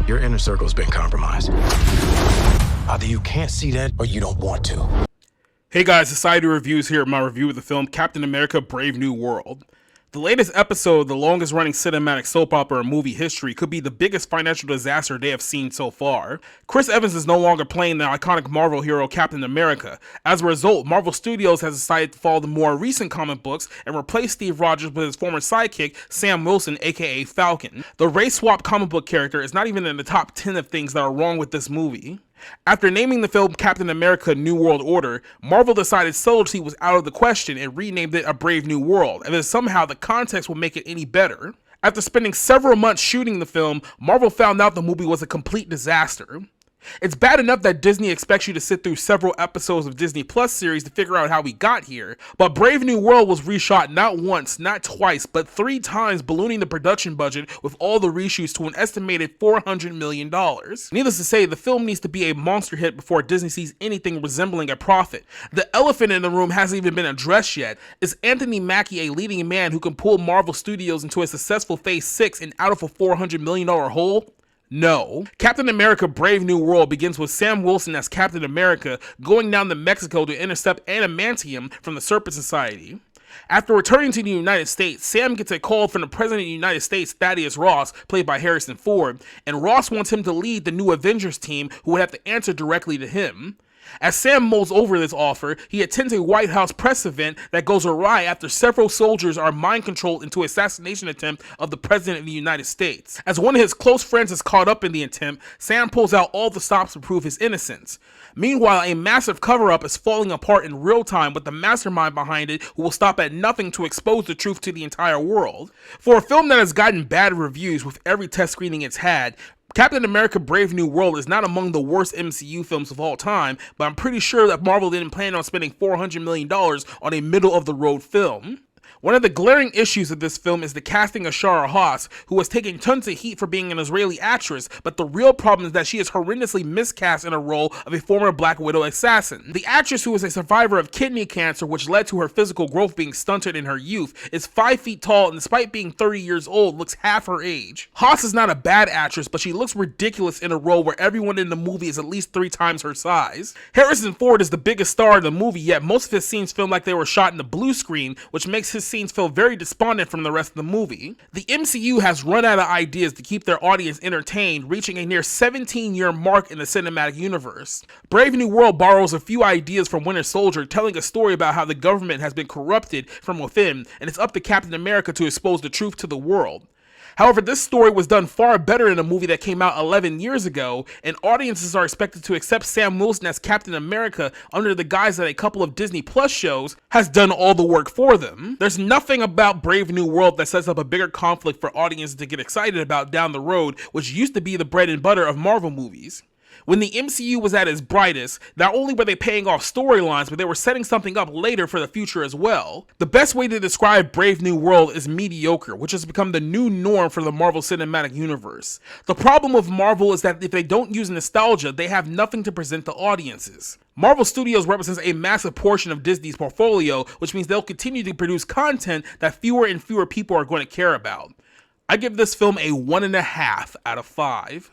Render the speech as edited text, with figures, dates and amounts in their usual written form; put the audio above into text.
Your inner circle's been compromised. Either you can't see that or you don't want to. Hey guys, Society Reviews here with my review of the film Captain America Brave New World. The latest episode of the longest running cinematic soap opera in movie history could be the biggest financial disaster they have seen so far. Chris Evans is no longer playing the iconic Marvel hero Captain America. As a result, Marvel Studios has decided to follow the more recent comic books and replace Steve Rogers with his former sidekick, Sam Wilson, aka Falcon. The race swap comic book character is not even in the top 10 of things that are wrong with this movie. After naming the film Captain America New World Order, Marvel decided subtlety was out of the question and renamed it A Brave New World, and then somehow the context will make it any better. After spending several months shooting the film, Marvel found out the movie was a complete disaster. It's bad enough that Disney expects you to sit through several episodes of Disney Plus series to figure out how we got here, but Brave New World was reshot not once, not twice, but 3 times, ballooning the production budget with all the reshoots to an estimated $400 million. Needless to say, the film needs to be a monster hit before Disney sees anything resembling a profit. The elephant in the room hasn't even been addressed yet. Is Anthony Mackie a leading man who can pull Marvel Studios into a successful Phase 6 and out of a $400 million hole? No. Captain America Brave New World begins with Sam Wilson as Captain America going down to Mexico to intercept adamantium from the Serpent Society. After returning to the United States, Sam gets a call from the President of the United States, Thaddeus Ross, played by Harrison Ford, and Ross wants him to lead the new Avengers team who would have to answer directly to him. As Sam mulls over this offer, he attends a White House press event that goes awry after several soldiers are mind-controlled into assassination attempt of the President of the United States. As one of his close friends is caught up in the attempt, Sam pulls out all the stops to prove his innocence. Meanwhile, a massive cover-up is falling apart in real time with the mastermind behind it who will stop at nothing to expose the truth to the entire world. For a film that has gotten bad reviews with every test screening it's had, Captain America Brave New World is not among the worst MCU films of all time, but I'm pretty sure that Marvel didn't plan on spending $400 million on a middle-of-the-road film. One of the glaring issues of this film is the casting of Shara Haas, who was taking tons of heat for being an Israeli actress, but the real problem is that she is horrendously miscast in a role of a former Black Widow assassin. The actress, who is a survivor of kidney cancer which led to her physical growth being stunted in her youth, is 5 feet tall and despite being 30 years old, looks half her age. Haas is not a bad actress, but she looks ridiculous in a role where everyone in the movie is at least 3 times her size. Harrison Ford is the biggest star of the movie, yet most of his scenes feel like they were shot in the blue screen, which makes his scenes feel very despondent from the rest of the movie. The MCU has run out of ideas to keep their audience entertained, reaching a near 17-year mark in the cinematic universe. Brave New World borrows a few ideas from Winter Soldier, telling a story about how the government has been corrupted from within, and it's up to Captain America to expose the truth to the world. However, this story was done far better in a movie that came out 11 years ago, and audiences are expected to accept Sam Wilson as Captain America under the guise that a couple of Disney Plus shows has done all the work for them. There's nothing about Brave New World that sets up a bigger conflict for audiences to get excited about down the road, which used to be the bread and butter of Marvel movies. When the MCU was at its brightest, not only were they paying off storylines, but they were setting something up later for the future as well. The best way to describe Brave New World is mediocre, which has become the new norm for the Marvel Cinematic Universe. The problem with Marvel is that if they don't use nostalgia, they have nothing to present to audiences. Marvel Studios represents a massive portion of Disney's portfolio, which means they'll continue to produce content that fewer and fewer people are going to care about. I give this film a 1.5 out of 5.